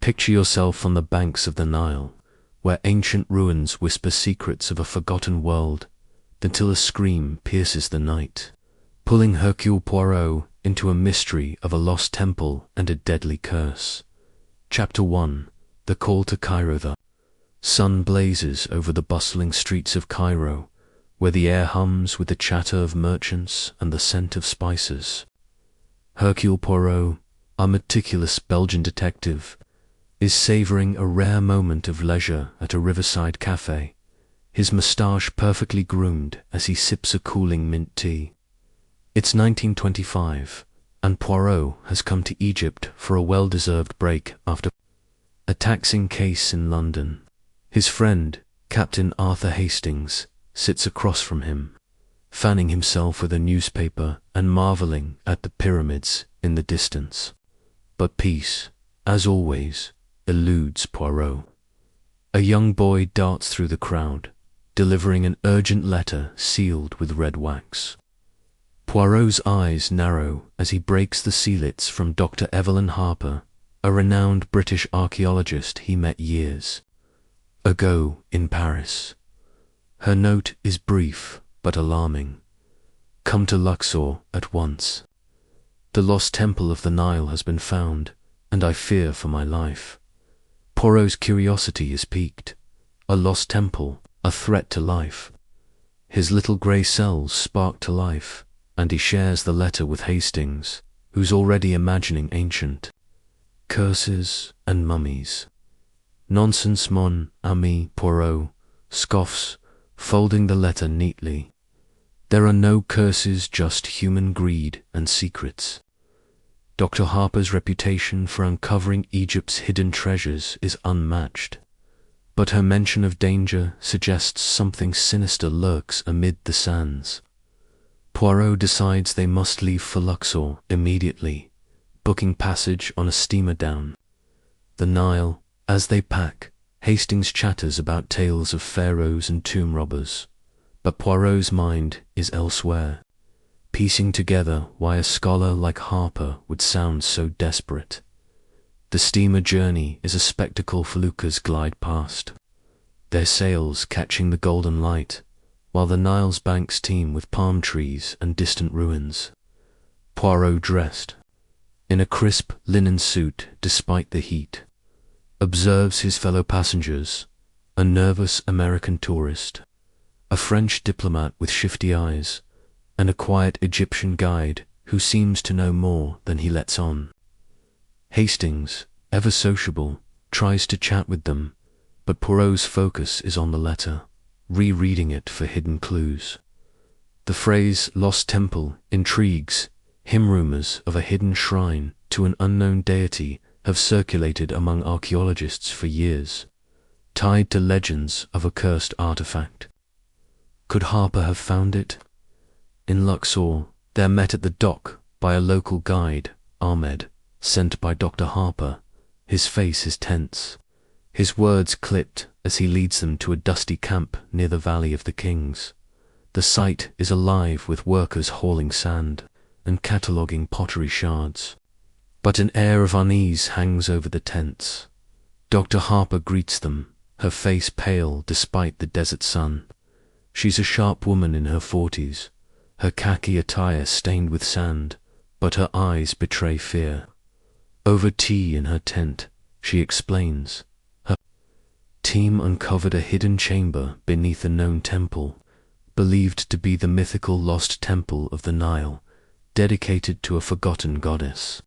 Picture yourself on the banks of the Nile, where ancient ruins whisper secrets of a forgotten world, until a scream pierces the night, pulling Hercule Poirot into a mystery of a lost temple and a deadly curse. Chapter 1. The Call to Cairo. The sun blazes over the bustling streets of Cairo, where the air hums with the chatter of merchants and the scent of spices. Hercule Poirot, our meticulous Belgian detective, is savouring a rare moment of leisure at a riverside cafe, his moustache perfectly groomed as he sips a cooling mint tea. It's 1925, and Poirot has come to Egypt for a well-deserved break after a taxing case in London. His friend, Captain Arthur Hastings, sits across from him, fanning himself with a newspaper and marvelling at the pyramids in the distance. But peace, as always, eludes Poirot. A young boy darts through the crowd, delivering an urgent letter sealed with red wax. Poirot's eyes narrow as he breaks the sealets from Dr. Evelyn Harper, a renowned British archaeologist he met years ago in Paris. Her note is brief but alarming. Come to Luxor at once. The lost temple of the Nile has been found, and I fear for my life. Poirot's curiosity is piqued. A lost temple, a threat to life. His little grey cells spark to life, and he shares the letter with Hastings, who's already imagining ancient curses and mummies. Nonsense, mon ami, Poirot scoffs, folding the letter neatly. There are no curses, just human greed and secrets. Dr. Harper's reputation for uncovering Egypt's hidden treasures is unmatched, but her mention of danger suggests something sinister lurks amid the sands. Poirot decides they must leave for Luxor immediately, booking passage on a steamer down the Nile. As they pack, Hastings chatters about tales of pharaohs and tomb robbers, but Poirot's mind is elsewhere, piecing together why a scholar like Harper would sound so desperate. The steamer journey is a spectacle feluccas glide past, their sails catching the golden light, while the Nile's banks teem with palm trees and distant ruins. Poirot, dressed in a crisp linen suit despite the heat, observes his fellow passengers, a nervous American tourist, a French diplomat with shifty eyes, and a quiet Egyptian guide who seems to know more than he lets on. Hastings, ever sociable, tries to chat with them, but Poirot's focus is on the letter, rereading it for hidden clues. The phrase "lost temple" intrigues him. Rumors of a hidden shrine to an unknown deity have circulated among archaeologists for years, tied to legends of a cursed artifact. Could Harper have found it? In Luxor, they're met at the dock by a local guide, Ahmed, sent by Dr. Harper. His face is tense, his words clipped as he leads them to a dusty camp near the Valley of the Kings. The site is alive with workers hauling sand and cataloguing pottery shards, but an air of unease hangs over the tents. Dr. Harper greets them, her face pale despite the desert sun. She's a sharp woman in her 40s, her khaki attire stained with sand, but her eyes betray fear. Over tea in her tent, she explains, her team uncovered a hidden chamber beneath a known temple, believed to be the mythical lost temple of the Nile, dedicated to a forgotten goddess.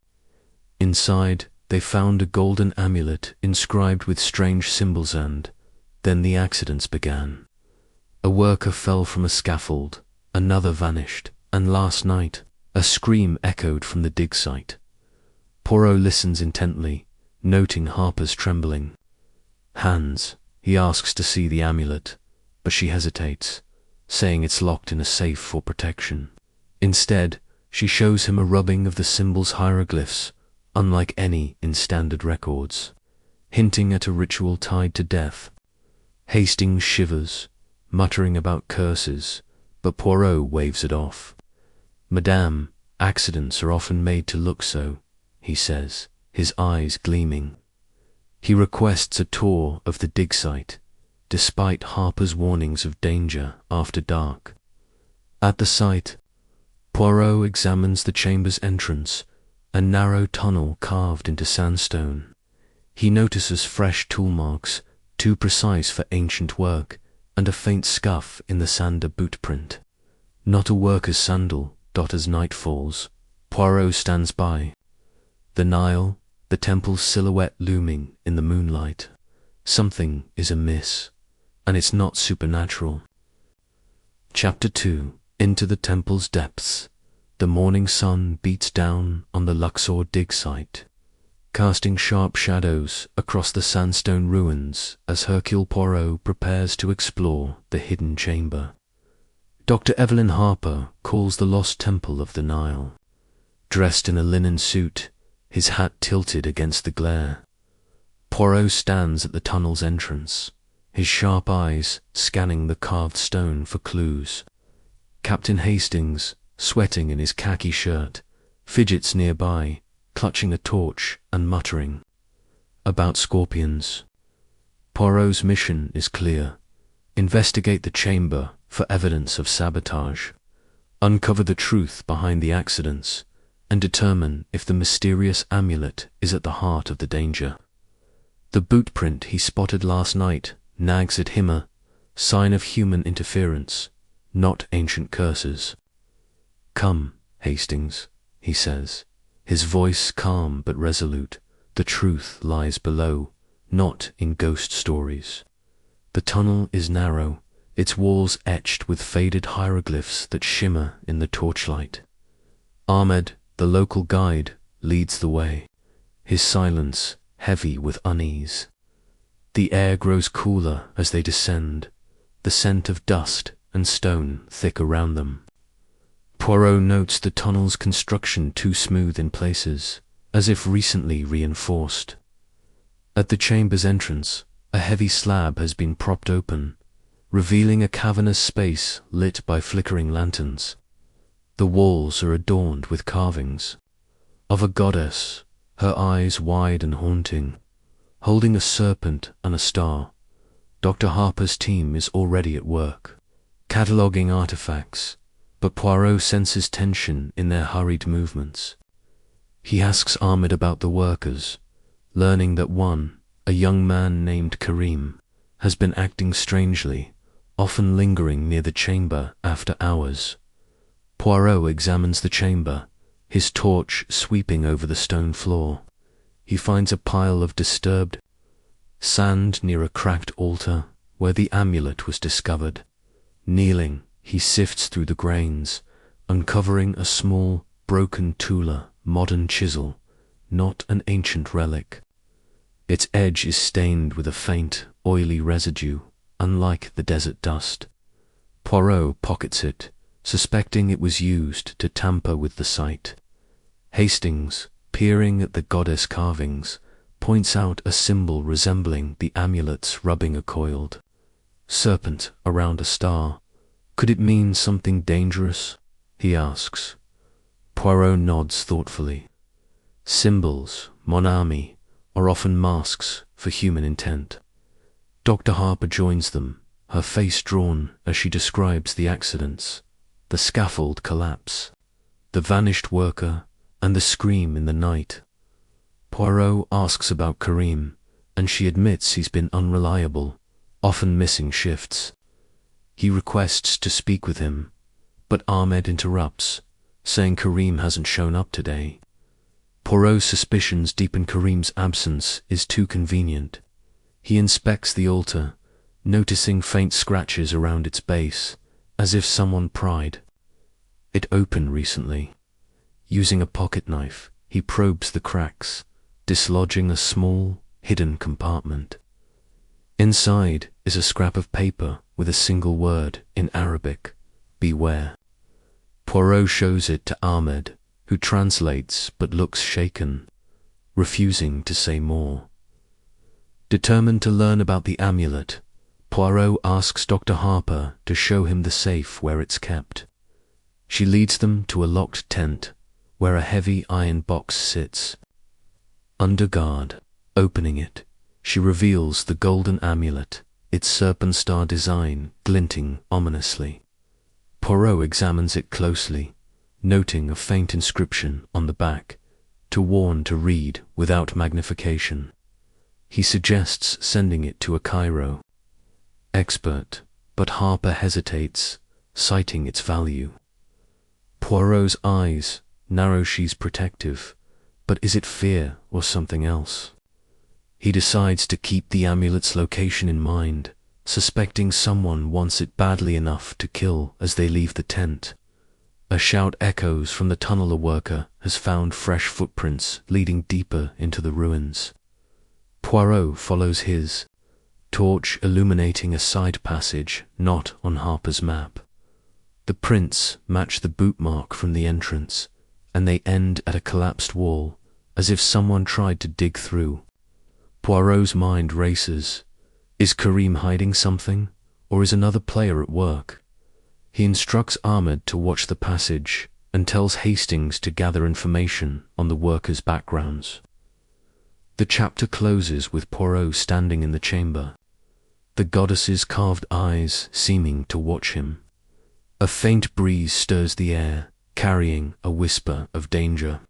Inside, they found a golden amulet inscribed with strange symbols, and then the accidents began. A worker fell from a scaffold, another vanished, and last night, a scream echoed from the dig site. Poirot listens intently, noting Harper's trembling hands. He asks to see the amulet, but she hesitates, saying it's locked in a safe for protection. Instead, she shows him a rubbing of the symbol's hieroglyphs, unlike any in standard records, hinting at a ritual tied to death. Hastings shivers, muttering about curses, but Poirot waves it off. "Madame, accidents are often made to look so," he says, his eyes gleaming. He requests a tour of the dig site, despite Harper's warnings of danger after dark. At the site, Poirot examines the chamber's entrance, a narrow tunnel carved into sandstone. He notices fresh tool marks, too precise for ancient work, and a faint scuff in the sander boot print. Not a worker's sandal, as night falls. Poirot stands by. The Nile, the temple's silhouette looming in the moonlight. Something is amiss, and it's not supernatural. Chapter 2. Into the temple's depths. The morning sun beats down on the Luxor dig site, casting sharp shadows across the sandstone ruins as Hercule Poirot prepares to explore the hidden chamber. Dr. Evelyn Harper calls the lost temple of the Nile. Dressed in a linen suit, his hat tilted against the glare, Poirot stands at the tunnel's entrance, his sharp eyes scanning the carved stone for clues. Captain Hastings, sweating in his khaki shirt, fidgets nearby, clutching a torch and muttering. About scorpions. Poirot's mission is clear. Investigate the chamber for evidence of sabotage, uncover the truth behind the accidents, and determine if the mysterious amulet is at the heart of the danger. The boot print he spotted last night nags at him, a sign of human interference, not ancient curses. "Come, Hastings," he says, his voice calm but resolute. The truth lies below, not in ghost stories. The tunnel is narrow, its walls etched with faded hieroglyphs that shimmer in the torchlight. Ahmed, the local guide, leads the way, his silence heavy with unease. The air grows cooler as they descend, the scent of dust and stone thick around them. Poirot notes the tunnel's construction too smooth in places, as if recently reinforced. At the chamber's entrance, a heavy slab has been propped open, revealing a cavernous space lit by flickering lanterns. The walls are adorned with carvings of a goddess, her eyes wide and haunting, holding a serpent and a star. Dr. Harper's team is already at work, cataloguing artifacts, but Poirot senses tension in their hurried movements. He asks Ahmed about the workers, learning that one, a young man named Karim, has been acting strangely, often lingering near the chamber after hours. Poirot examines the chamber, his torch sweeping over the stone floor. He finds a pile of disturbed sand near a cracked altar where the amulet was discovered. Kneeling, he sifts through the grains, uncovering a small, broken tula, modern chisel, not an ancient relic. Its edge is stained with a faint, oily residue, unlike the desert dust. Poirot pockets it, suspecting it was used to tamper with the site. Hastings, peering at the goddess carvings, points out a symbol resembling the amulet's rubbing a coiled serpent around a star. Could it mean something dangerous? He asks. Poirot nods thoughtfully. Symbols, mon ami, are often masks for human intent. Dr. Harper joins them, her face drawn as she describes the accidents, the scaffold collapse, the vanished worker, and the scream in the night. Poirot asks about Karim, and she admits he's been unreliable, often missing shifts. He requests to speak with him, but Ahmed interrupts, saying Karim hasn't shown up today. Poirot's suspicions deepen. Karim's absence is too convenient. He inspects the altar, noticing faint scratches around its base, as if someone pried it open recently. Using a pocket knife, he probes the cracks, dislodging a small, hidden compartment. Inside is a scrap of paper with a single word in Arabic, "Beware." Poirot shows it to Ahmed, who translates but looks shaken, refusing to say more. Determined to learn about the amulet, Poirot asks Dr. Harper to show him the safe where it's kept. She leads them to a locked tent, where a heavy iron box sits. Under guard, opening it, She reveals the golden amulet, its serpent star design glinting ominously. Poirot examines it closely, noting a faint inscription on the back, to warn to read without magnification. He suggests sending it to a Cairo expert, but Harper hesitates, citing its value. Poirot's eyes narrow. She's protective, but is it fear or something else? He decides to keep the amulet's location in mind, suspecting someone wants it badly enough to kill as they leave the tent. A shout echoes from the tunnel. A worker has found fresh footprints leading deeper into the ruins. Poirot follows his torch, illuminating a side passage not on Harper's map. The prints match the boot mark from the entrance, and they end at a collapsed wall, as if someone tried to dig through. Poirot's mind races. Is Karim hiding something, or is another player at work? He instructs Ahmed to watch the passage and tells Hastings to gather information on the workers' backgrounds. The chapter closes with Poirot standing in the chamber, the goddess's carved eyes seeming to watch him. A faint breeze stirs the air, carrying a whisper of danger.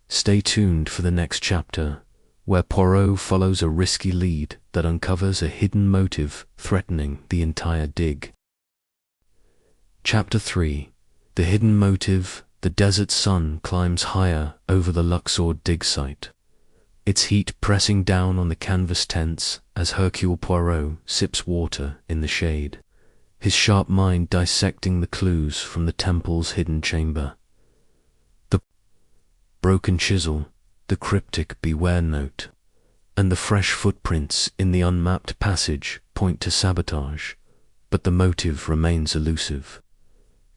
Stay tuned for the next chapter, where Poirot follows a risky lead that uncovers a hidden motive threatening the entire dig. Chapter 3. The Hidden Motive. The desert sun climbs higher over the Luxor dig site, its heat pressing down on the canvas tents as Hercule Poirot sips water in the shade, his sharp mind dissecting the clues from the temple's hidden chamber. The broken chisel, the cryptic beware note, and the fresh footprints in the unmapped passage point to sabotage, but the motive remains elusive.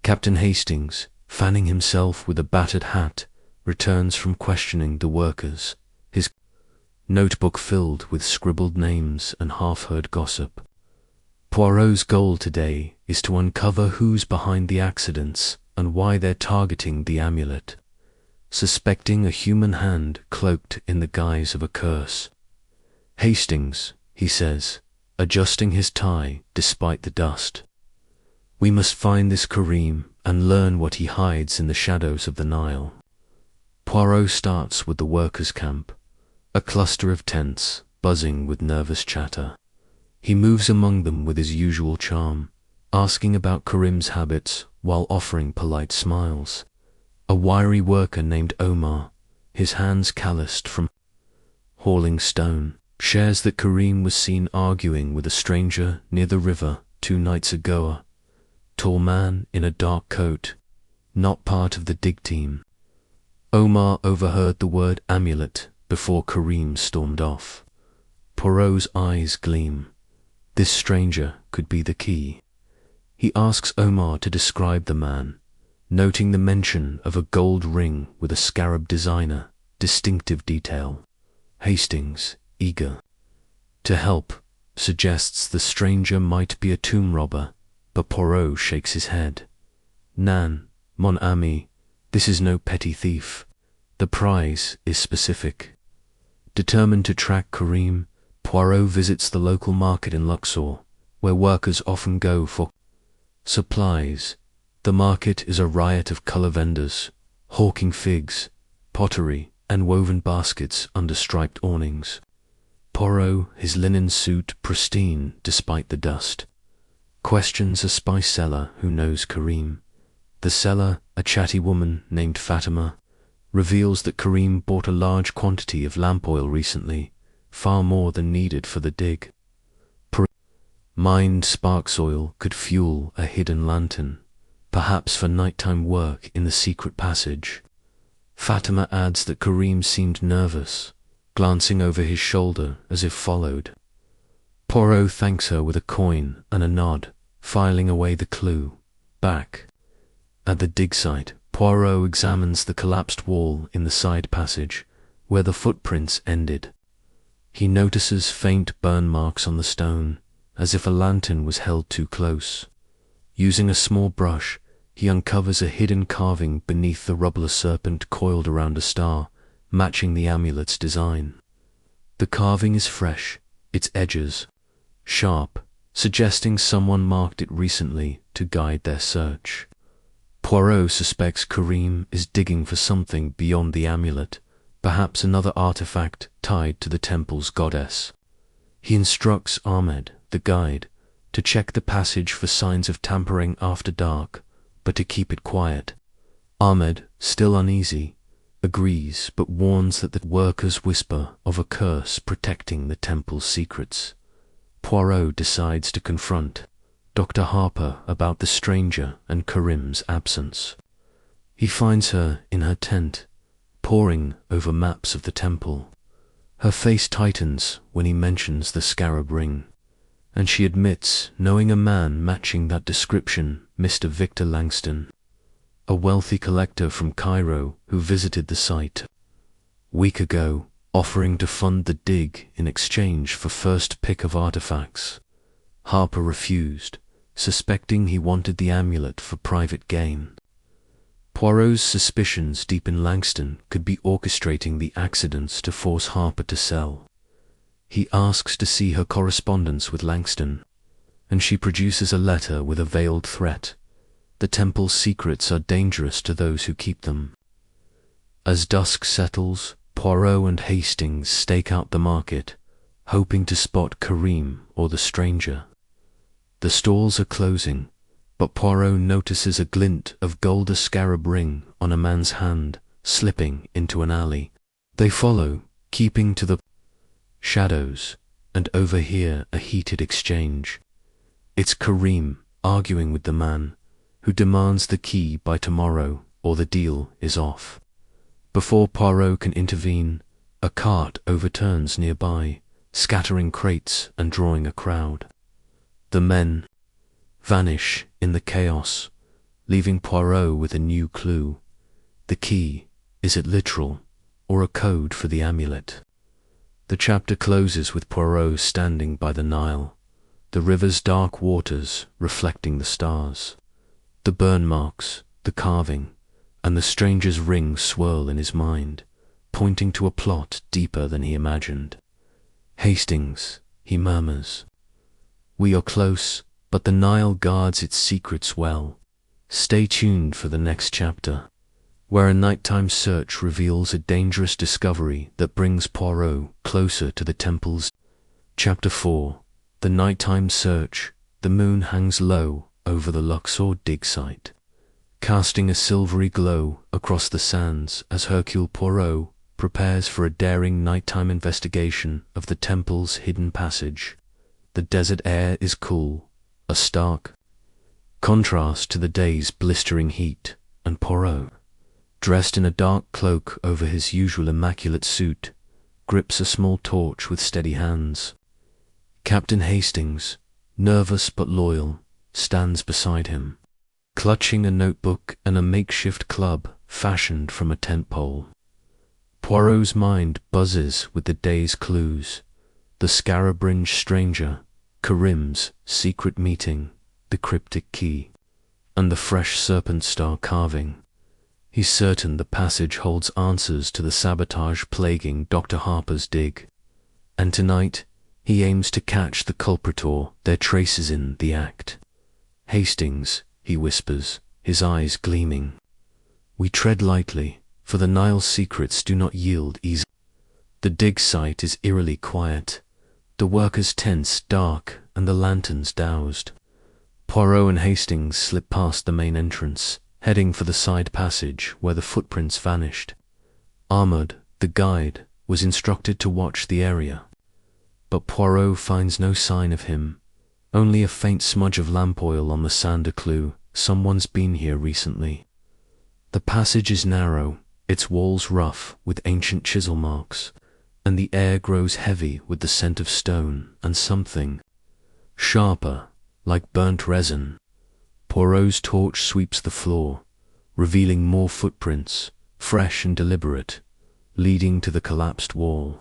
Captain Hastings, fanning himself with a battered hat, returns from questioning the workers, his notebook filled with scribbled names and half-heard gossip. Poirot's goal today is to uncover who's behind the accidents and why they're targeting the amulet, suspecting a human hand cloaked in the guise of a curse. Hastings, he says, adjusting his tie despite the dust. We must find this Karim and learn what he hides in the shadows of the Nile. Poirot starts with the workers' camp, a cluster of tents buzzing with nervous chatter. He moves among them with his usual charm, asking about Karim's habits while offering polite smiles. A wiry worker named Omar, his hands calloused from hauling stone, shares that Karim was seen arguing with a stranger near the river 2 nights ago. Tall man in a dark coat, not part of the dig team. Omar overheard the word amulet before Karim stormed off. Poirot's eyes gleam. This stranger could be the key. He asks Omar to describe the man, noting the mention of a gold ring with a scarab designer, distinctive detail. Hastings, eager to help, suggests the stranger might be a tomb robber, but Poirot shakes his head. Nan, mon ami, this is no petty thief. The prize is specific. Determined to track Karim, Poirot visits the local market in Luxor, where workers often go for supplies. The market is a riot of color vendors, hawking figs, pottery, and woven baskets under striped awnings. Poirot, his linen suit pristine despite the dust, questions a spice seller who knows Karim. The seller, a chatty woman named Fatima, reveals that Karim bought a large quantity of lamp oil recently, far more than needed for the dig. Mined sparks oil could fuel a hidden lantern, perhaps for nighttime work in the secret passage. Fatima adds that Karim seemed nervous, glancing over his shoulder as if followed. Poirot thanks her with a coin and a nod, filing away the clue. Back at the dig site, Poirot examines the collapsed wall in the side passage, where the footprints ended. He notices faint burn marks on the stone, as if a lantern was held too close. Using a small brush, he uncovers a hidden carving beneath the rubble, a serpent coiled around a star, matching the amulet's design. The carving is fresh, its edges sharp, suggesting someone marked it recently to guide their search. Poirot suspects Karim is digging for something beyond the amulet, perhaps another artifact tied to the temple's goddess. He instructs Ahmed, the guide, to check the passage for signs of tampering after dark, but to keep it quiet. Ahmed, still uneasy, agrees but warns that the workers whisper of a curse protecting the temple's secrets. Poirot decides to confront Dr. Harper about the stranger and Karim's absence. He finds her in her tent, poring over maps of the temple. Her face tightens when he mentions the scarab ring, and she admits knowing a man matching that description, Mr. Victor Langston, a wealthy collector from Cairo who visited the site a week ago, offering to fund the dig in exchange for first pick of artifacts. Harper refused, suspecting he wanted the amulet for private gain. Poirot's suspicions deepen. Langston could be orchestrating the accidents to force Harper to sell. He asks to see her correspondence with Langston, and she produces a letter with a veiled threat. The temple's secrets are dangerous to those who keep them. As dusk settles, Poirot and Hastings stake out the market, hoping to spot Karim or the stranger. The stalls are closing, but Poirot notices a glint of gold scarab ring on a man's hand, slipping into an alley. They follow, keeping to the shadows, and overhear a heated exchange. It's Karim arguing with the man, who demands the key by tomorrow or the deal is off. Before Poirot can intervene, a cart overturns nearby, scattering crates and drawing a crowd. The men vanish in the chaos, leaving Poirot with a new clue. The key, is it literal, or a code for the amulet? The chapter closes with Poirot standing by the Nile, the river's dark waters reflecting the stars. The burn marks, the carving, and the stranger's ring swirl in his mind, pointing to a plot deeper than he imagined. Hastings, he murmurs. We are close, but the Nile guards its secrets well. Stay tuned for the next chapter, where a nighttime search reveals a dangerous discovery that brings Poirot closer to the temple's. Chapter 4. The nighttime search. The moon hangs low over the Luxor dig site, casting a silvery glow across the sands as Hercule Poirot prepares for a daring nighttime investigation of the temple's hidden passage. The desert air is cool, a stark contrast to the day's blistering heat, and Poirot, dressed in a dark cloak over his usual immaculate suit, grips a small torch with steady hands. Captain Hastings, nervous but loyal, stands beside him, clutching a notebook and a makeshift club fashioned from a tent pole. Poirot's mind buzzes with the day's clues: the scarab-ringed stranger, Karim's secret meeting, the cryptic key, and the fresh serpent star carving. He's certain the passage holds answers to the sabotage plaguing Dr. Harper's dig, and tonight he aims to catch the culprit or their traces in the act. Hastings, he whispers, his eyes gleaming. We tread lightly, for the Nile's secrets do not yield easily. The dig site is eerily quiet, the workers' tents dark and the lanterns doused. Poirot and Hastings slip past the main entrance, heading for the side passage where the footprints vanished. Ahmed, the guide, was instructed to watch the area, but Poirot finds no sign of him, only a faint smudge of lamp oil on the sand, a clue someone's been here recently. The passage is narrow, its walls rough with ancient chisel marks, and the air grows heavy with the scent of stone and something sharper, like burnt resin. Poirot's torch sweeps the floor, revealing more footprints, fresh and deliberate, leading to the collapsed wall.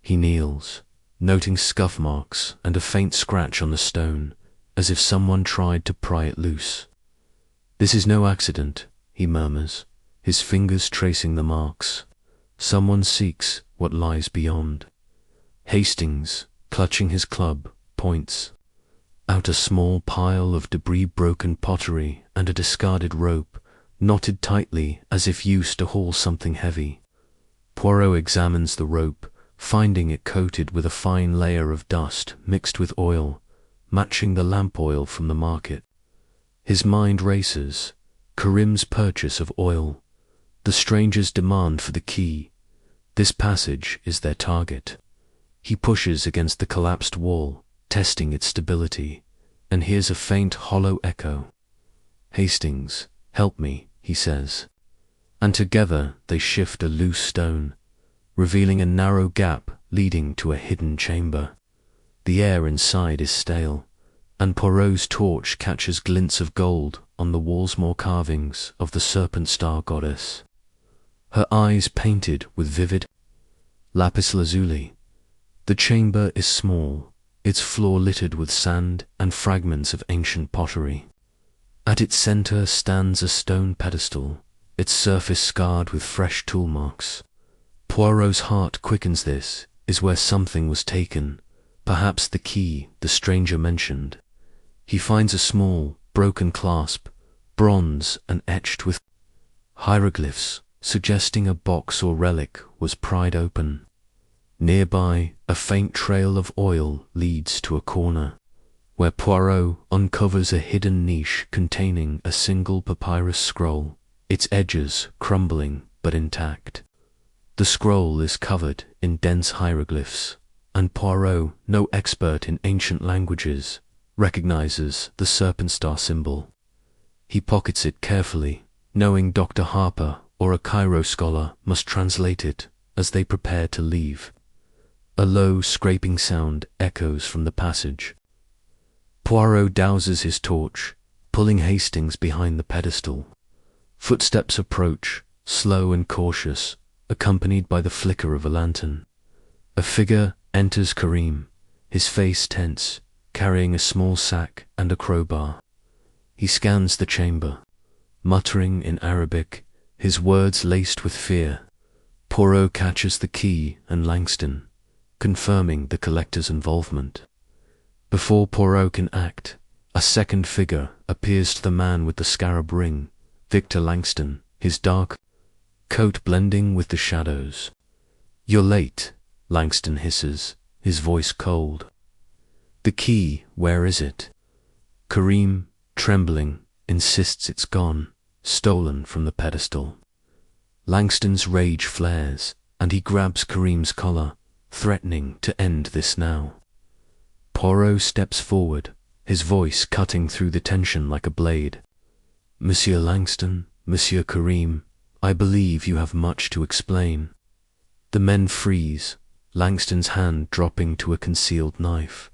He kneels, noting scuff marks and a faint scratch on the stone, as if someone tried to pry it loose. This is no accident, he murmurs, his fingers tracing the marks. Someone seeks what lies beyond. Hastings, clutching his club, points out a small pile of debris, broken pottery, and a discarded rope, knotted tightly as if used to haul something heavy. Poirot examines the rope, finding it coated with a fine layer of dust mixed with oil, matching the lamp oil from the market. His mind races. Karim's purchase of oil, the stranger's demand for the key. This passage is their target. He pushes against the collapsed wall, testing its stability, and hears a faint, hollow echo. "Hastings, help me," he says. And together they shift a loose stone, revealing a narrow gap leading to a hidden chamber. The air inside is stale, and Poirot's torch catches glints of gold on the wall's carvings of the serpent star goddess. Her eyes painted with vivid lapis lazuli. The chamber is small, its floor littered with sand and fragments of ancient pottery. At its center stands a stone pedestal, its surface scarred with fresh tool marks. Poirot's heart quickens. This is where something was taken, perhaps the key the stranger mentioned. He finds a small, broken clasp, bronze and etched with hieroglyphs, suggesting a box or relic was pried open. Nearby, a faint trail of oil leads to a corner, where Poirot uncovers a hidden niche containing a single papyrus scroll, its edges crumbling but intact. The scroll is covered in dense hieroglyphs, and Poirot, no expert in ancient languages, recognizes the serpent star symbol. He pockets it carefully, knowing Dr. Harper or a Cairo scholar must translate it as they prepare to leave. A low, scraping sound echoes from the passage. Poirot douses his torch, pulling Hastings behind the pedestal. Footsteps approach, slow and cautious, accompanied by the flicker of a lantern. A figure enters Karim, his face tense, carrying a small sack and a crowbar. He scans the chamber, muttering in Arabic, his words laced with fear. Poirot catches the key and Langston, confirming the collector's involvement. Before Poirot can act, a second figure appears to the man with the scarab ring, Victor Langston, his dark coat blending with the shadows. "You're late," Langston hisses, his voice cold. "The key, where is it?" Karim, trembling, insists it's gone, stolen from the pedestal. Langston's rage flares, and he grabs Karim's collar, threatening to end this now. Poirot steps forward, his voice cutting through the tension like a blade. "Monsieur Langston, Monsieur Karim, I believe you have much to explain." The men freeze, Langston's hand dropping to a concealed knife.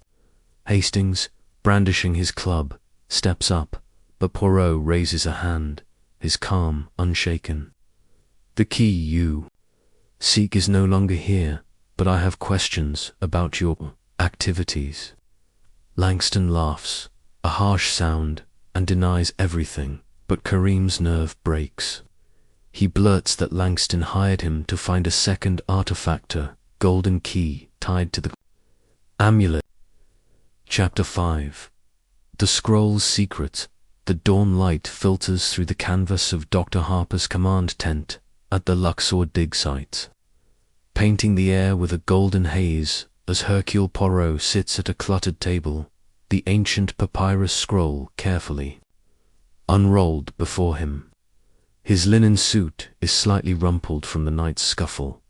Hastings, brandishing his club, steps up, but Poirot raises a hand, his calm unshaken. "The key you seek is no longer here, but I have questions about your activities." Langston laughs, a harsh sound, and denies everything, but Karim's nerve breaks. He blurts that Langston hired him to find a second artifactor, golden key tied to the amulet. Chapter 5. The scroll's secret. The dawn light filters through the canvas of Dr. Harper's command tent at the Luxor dig site, painting the air with a golden haze as Hercule Poirot sits at a cluttered table, the ancient papyrus scroll carefully unrolled before him. His linen suit is slightly rumpled from the night's scuffle,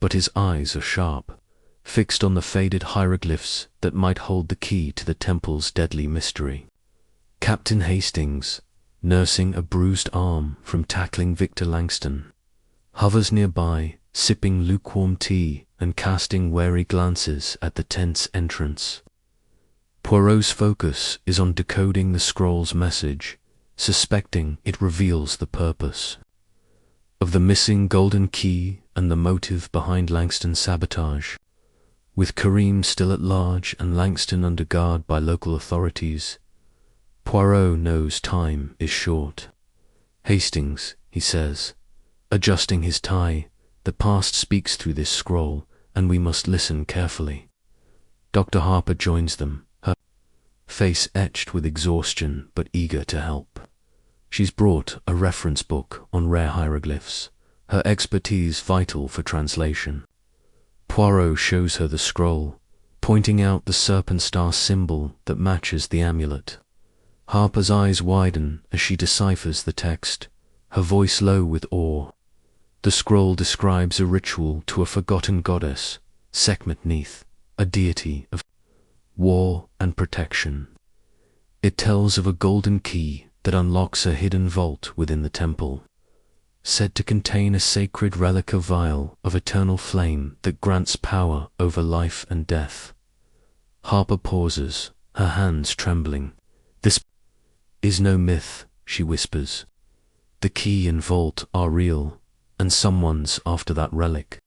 but his eyes are sharp, fixed on the faded hieroglyphs that might hold the key to the temple's deadly mystery. Captain Hastings, nursing a bruised arm from tackling Victor Langston, hovers nearby, sipping lukewarm tea and casting wary glances at the tent's entrance. Poirot's focus is on decoding the scroll's message, suspecting it reveals the purpose of the missing golden key and the motive behind Langston's sabotage. With Karim still at large and Langston under guard by local authorities, Poirot knows time is short. "Hastings," he says, adjusting his tie, "the past speaks through this scroll, and we must listen carefully." Dr. Harper joins them, her face etched with exhaustion but eager to help. She's brought a reference book on rare hieroglyphs, her expertise vital for translation. Poirot shows her the scroll, pointing out the serpent star symbol that matches the amulet. Harper's eyes widen as she deciphers the text, her voice low with awe. The scroll describes a ritual to a forgotten goddess, Sekhmet Neith, a deity of war and protection. It tells of a golden key that unlocks a hidden vault within the temple, said to contain a sacred relic, a vial of eternal flame that grants power over life and death. Harper pauses, her hands trembling. "This is no myth," she whispers. "The key and vault are real, and someone's after that relic."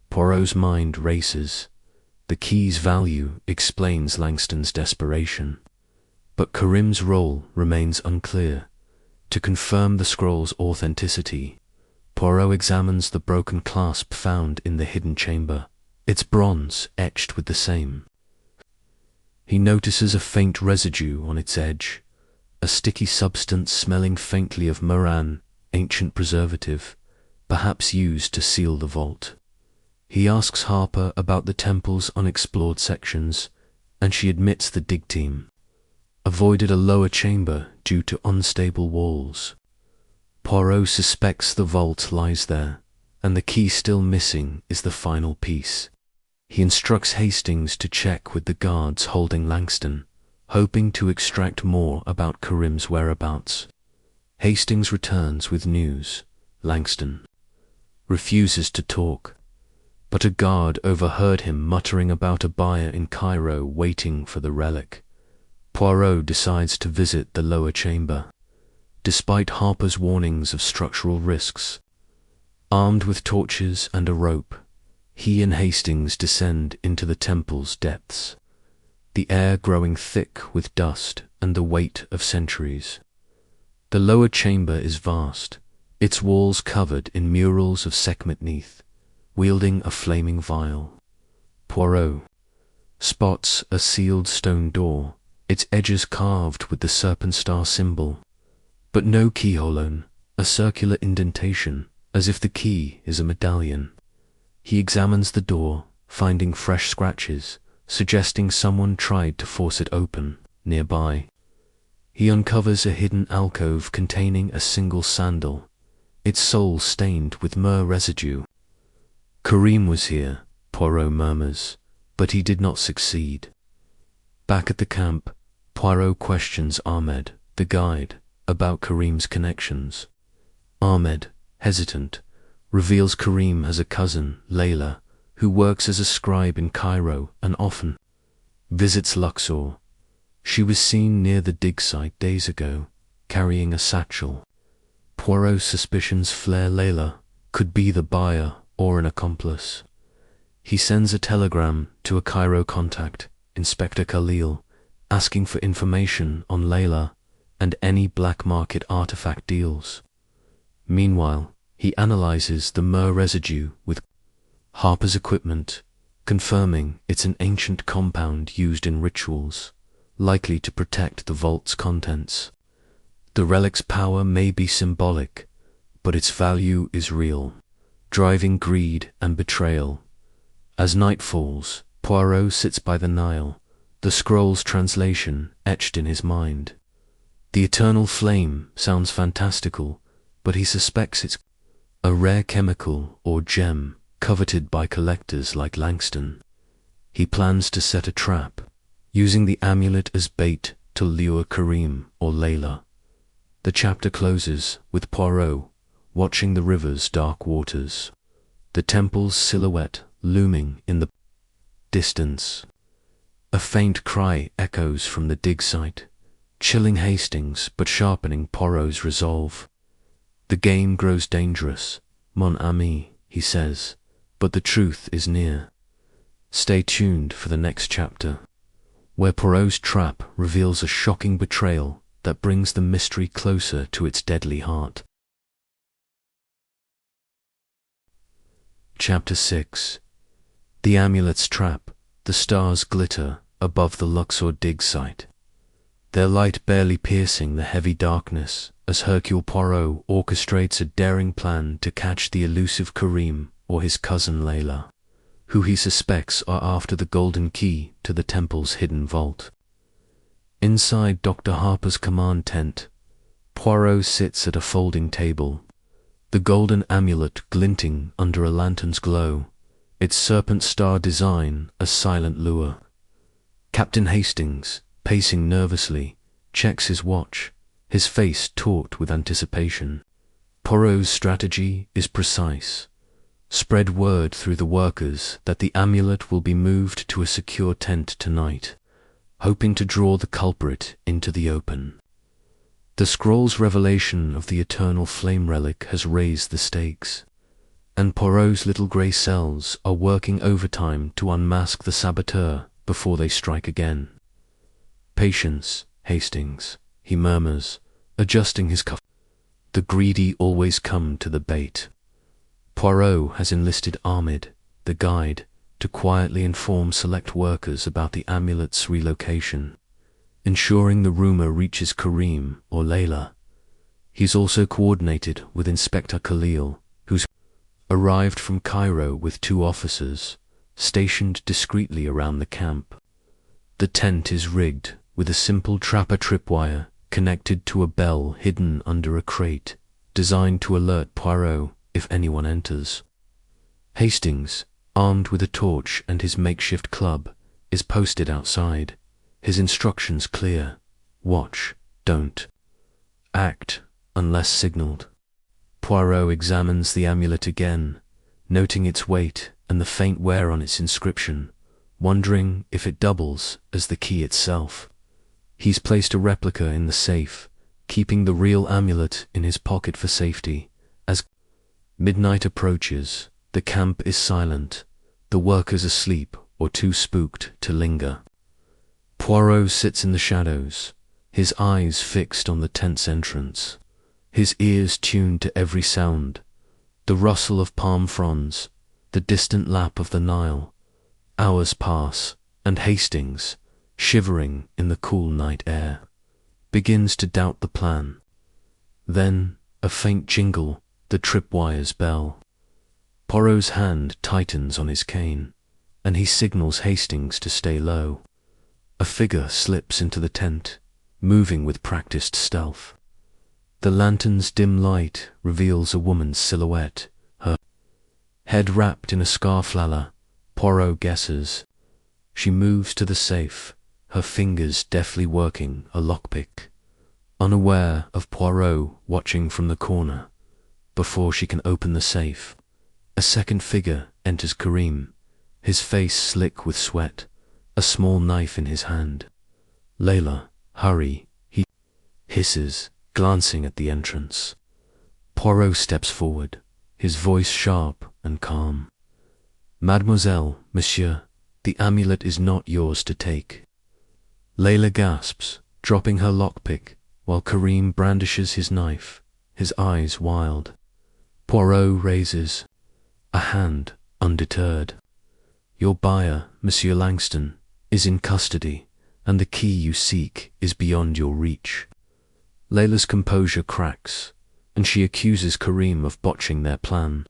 Poirot's mind races. The key's value explains Langston's desperation, but Karim's role remains unclear. To confirm the scroll's authenticity, Poirot examines the broken clasp found in the hidden chamber. It's bronze etched with the same. He notices a faint residue on its edge, a sticky substance smelling faintly of Moran, ancient preservative, perhaps used to seal the vault. He asks Harper about the temple's unexplored sections, and she admits the dig team avoided a lower chamber due to unstable walls. Poirot suspects the vault lies there, and the key still missing is the final piece. He instructs Hastings to check with the guards holding Langston, hoping to extract more about Karim's whereabouts. Hastings returns with news. Langston refuses to talk, but a guard overheard him muttering about a buyer in Cairo waiting for the relic. Poirot decides to visit the lower chamber, despite Harper's warnings of structural risks. Armed with torches and a rope, he and Hastings descend into the temple's depths, the air growing thick with dust and the weight of centuries. The lower chamber is vast, its walls covered in murals of Sekhmet Neith, wielding a flaming vial. Poirot spots a sealed stone door, its edges carved with the serpent star symbol, but no keyhole, a circular indentation, as if the key is a medallion. He examines the door, finding fresh scratches, suggesting someone tried to force it open. Nearby, he uncovers a hidden alcove containing a single sandal, its sole stained with myrrh residue. "Karim was here," Poirot murmurs, but he did not succeed. Back at the camp, Poirot questions Ahmed, the guide, about Karim's connections. Ahmed, hesitant, reveals Karim has a cousin, Layla, who works as a scribe in Cairo and often visits Luxor. She was seen near the dig site days ago, carrying a satchel. Poirot's suspicions flare. Layla could be the buyer or an accomplice. He sends a telegram to a Cairo contact, Inspector Khalil, asking for information on Layla and any black market artifact deals. Meanwhile, he analyzes the myrrh residue with Harper's equipment, confirming it's an ancient compound used in rituals, likely to protect the vault's contents. The relic's power may be symbolic, but its value is real, driving greed and betrayal. As night falls, Poirot sits by the Nile, the scroll's translation etched in his mind. The eternal flame sounds fantastical, but he suspects it's a rare chemical or gem coveted by collectors like Langston. He plans to set a trap, using the amulet as bait to lure Karim or Layla. The chapter closes with Poirot watching the river's dark waters, the temple's silhouette looming in the distance. A faint cry echoes from the dig site, chilling Hastings but sharpening Poirot's resolve. The game grows dangerous, mon ami, he says, but the truth is near. Stay tuned for the next chapter, where Poirot's trap reveals a shocking betrayal that brings the mystery closer to its deadly heart. Chapter 6. The Amulet's Trap, the stars glitter above the Luxor dig site, their light barely piercing the heavy darkness as Hercule Poirot orchestrates a daring plan to catch the elusive Karim or his cousin Layla, who he suspects are after the golden key to the temple's hidden vault. Inside Dr. Harper's command tent, Poirot sits at a folding table, the golden amulet glinting under a lantern's glow, its serpent star design a silent lure. Captain Hastings, pacing nervously, checks his watch, his face taut with anticipation. Poirot's strategy is precise. Spread word through the workers that the amulet will be moved to a secure tent tonight, hoping to draw the culprit into the open. The scroll's revelation of the eternal flame relic has raised the stakes, and Poirot's little grey cells are working overtime to unmask the saboteur before they strike again. "Patience, Hastings," he murmurs, adjusting his cuff. "The greedy always come to the bait." Poirot has enlisted Ahmed, the guide, to quietly inform select workers about the amulet's relocation, ensuring the rumor reaches Karim or Layla. He's also coordinated with Inspector Khalil, who's arrived from Cairo with 2 officers, stationed discreetly around the camp. The tent is rigged with a simple trapper tripwire connected to a bell hidden under a crate, designed to alert Poirot if anyone enters. Hastings, armed with a torch and his makeshift club, is posted outside, his instructions clear: watch, don't act unless signaled. Poirot examines the amulet again, noting its weight and the faint wear on its inscription, wondering if it doubles as the key itself. He's placed a replica in the safe, keeping the real amulet in his pocket for safety. As midnight approaches, the camp is silent, the workers asleep or too spooked to linger. Poirot sits in the shadows, his eyes fixed on the tent's entrance, his ears tuned to every sound: the rustle of palm fronds, the distant lap of the Nile. Hours pass, and Hastings, shivering in the cool night air, begins to doubt the plan. Then a faint jingle, the tripwire's bell. Poirot's hand tightens on his cane, and he signals Hastings to stay low. A figure slips into the tent, moving with practiced stealth. The lantern's dim light reveals a woman's silhouette, her head wrapped in a scarf. Lala, Poirot guesses. She moves to the safe, her fingers deftly working a lockpick, unaware of Poirot watching from the corner. Before she can open the safe, a second figure enters Karim, his face slick with sweat, a small knife in his hand. "Layla, hurry," he hisses, glancing at the entrance. Poirot steps forward, his voice sharp and calm. "Mademoiselle, monsieur, the amulet is not yours to take." Layla gasps, dropping her lockpick, while Karim brandishes his knife, his eyes wild. Poirot raises a hand, undeterred. "Your buyer, Monsieur Langston, is in custody, and the key you seek is beyond your reach." Layla's composure cracks, and she accuses Karim of botching their plan.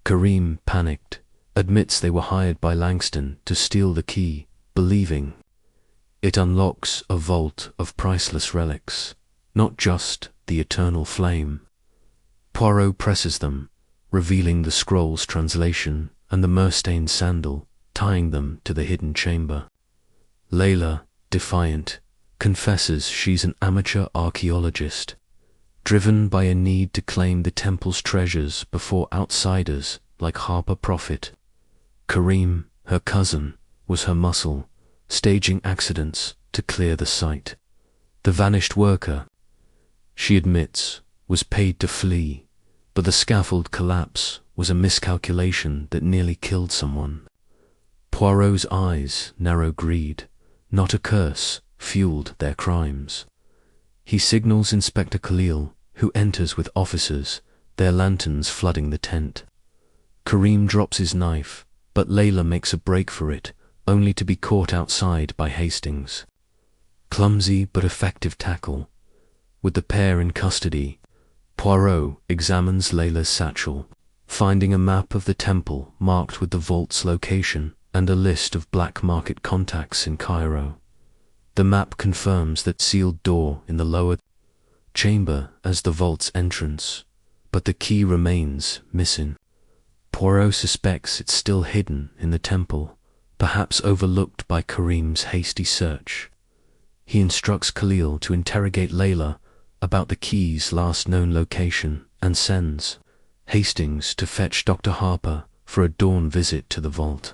Karim, panicked, admits they were hired by Langston to steal the key, believing it unlocks a vault of priceless relics, not just the eternal flame. Poirot presses them, revealing the scroll's translation and the myrrh-stained sandal, tying them to the hidden chamber. Layla, defiant, confesses she's an amateur archaeologist, driven by a need to claim the temple's treasures before outsiders like Harper profit. Karim, her cousin, was her muscle, staging accidents to clear the site. The vanished worker, she admits, was paid to flee, but the scaffold collapse was a miscalculation that nearly killed someone. Poirot's eyes narrow greed, not a curse, fueled their crimes. He signals Inspector Khalil, who enters with officers, their lanterns flooding the tent. Karim drops his knife, but Layla makes a break for it, only to be caught outside by Hastings. Clumsy but effective tackle. With the pair in custody, Poirot examines Layla's satchel, finding a map of the temple marked with the vault's location and a list of black market contacts in Cairo. The map confirms that sealed door in the lower chamber as the vault's entrance, but the key remains missing. Poirot suspects it's still hidden in the temple, perhaps overlooked by Karim's hasty search. He instructs Khalil to interrogate Layla about the key's last known location and sends Hastings to fetch Dr. Harper for a dawn visit to the vault.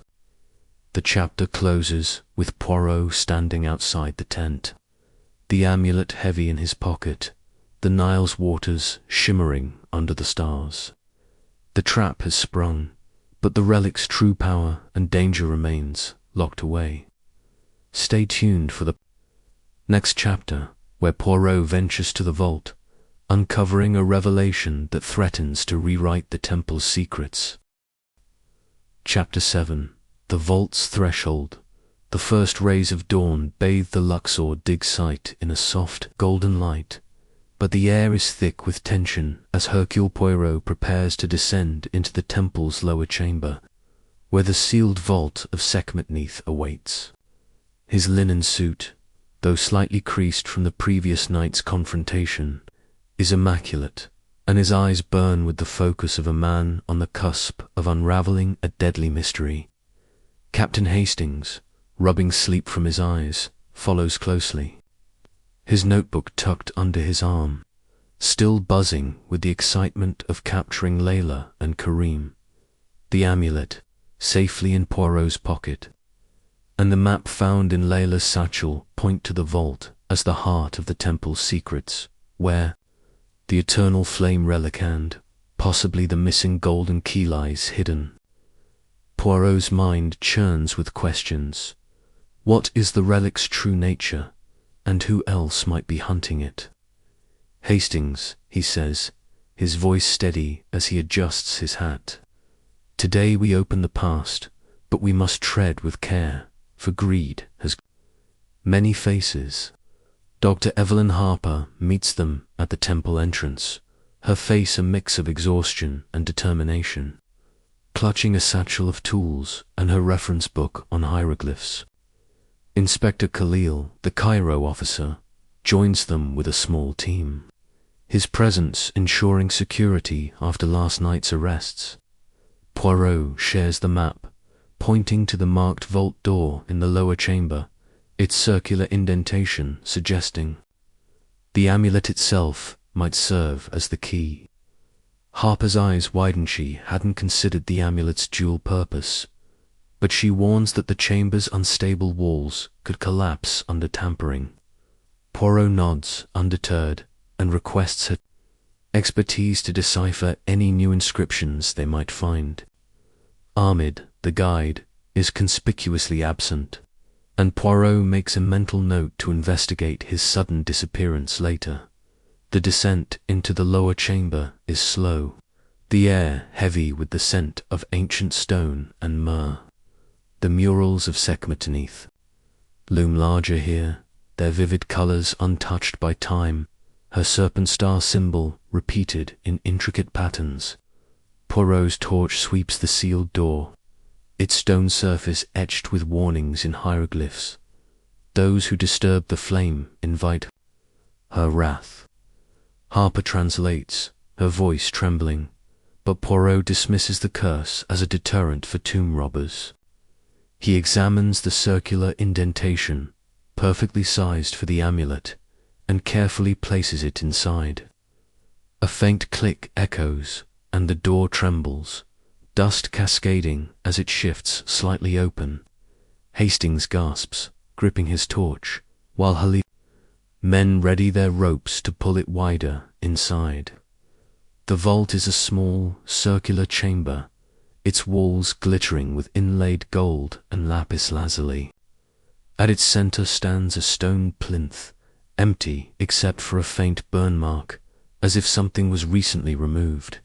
The chapter closes with Poirot standing outside the tent, the amulet heavy in his pocket, the Nile's waters shimmering under the stars. The trap has sprung, but the relic's true power and danger remains locked away. Stay tuned for the next chapter, where Poirot ventures to the vault, uncovering a revelation that threatens to rewrite the temple's secrets. Chapter 7. The Vault's Threshold. The first rays of dawn bathe the Luxor dig site in a soft, golden light, but the air is thick with tension as Hercule Poirot prepares to descend into the temple's lower chamber, where the sealed vault of Sekhmet Neith awaits. His linen suit, though slightly creased from the previous night's confrontation, is immaculate, and his eyes burn with the focus of a man on the cusp of unraveling a deadly mystery. Captain Hastings, rubbing sleep from his eyes, follows closely, his notebook tucked under his arm, still buzzing with the excitement of capturing Layla and Karim, the amulet safely in Poirot's pocket, and the map found in Layla's satchel point to the vault as the heart of the temple's secrets, where the eternal flame relic and, possibly the missing golden key lies hidden. Poirot's mind churns with questions. What is the relic's true nature, and who else might be hunting it? Hastings, he says, his voice steady as he adjusts his hat. Today we open the past, but we must tread with care, for greed has many faces. Dr. Evelyn Harper meets them at the temple entrance, her face a mix of exhaustion and determination, clutching a satchel of tools and her reference book on hieroglyphs. Inspector Khalil, the Cairo officer, joins them with a small team, his presence ensuring security after last night's arrests. Poirot shares the map, pointing to the marked vault door in the lower chamber, its circular indentation suggesting the amulet itself might serve as the key. Harper's eyes widen. She hadn't considered the amulet's dual purpose, but she warns that the chamber's unstable walls could collapse under tampering. Poirot nods, undeterred, and requests her expertise to decipher any new inscriptions they might find. Ahmed, the guide, is conspicuously absent, and Poirot makes a mental note to investigate his sudden disappearance later. The descent into the lower chamber is slow, the air heavy with the scent of ancient stone and myrrh. The murals of Sekhmet Neith loom larger here, their vivid colours untouched by time, her serpent star symbol repeated in intricate patterns. Poirot's torch sweeps the sealed door, its stone surface etched with warnings in hieroglyphs. Those who disturb the flame invite her wrath. Harper translates, her voice trembling, but Poirot dismisses the curse as a deterrent for tomb robbers. He examines the circular indentation, perfectly sized for the amulet, and carefully places it inside. A faint click echoes, and the door trembles, dust cascading as it shifts slightly open. Hastings gasps, gripping his torch, while Halil men ready their ropes to pull it wider inside. The vault is a small, circular chamber, its walls glittering with inlaid gold and lapis lazuli. At its center stands a stone plinth, empty except for a faint burn mark, as if something was recently removed.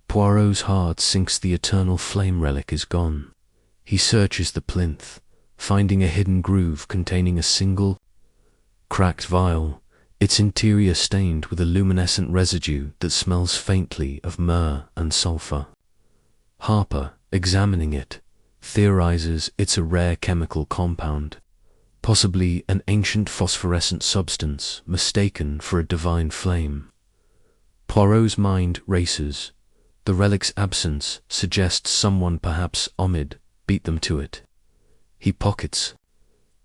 Poirot's heart sinks. The eternal flame relic is gone. He searches the plinth, finding a hidden groove containing a single cracked vial, its interior stained with a luminescent residue that smells faintly of myrrh and sulfur. Harper, examining it, theorizes it's a rare chemical compound, possibly an ancient phosphorescent substance mistaken for a divine flame. Poirot's mind races. The relic's absence suggests someone, perhaps Omid, beat them to it. He pockets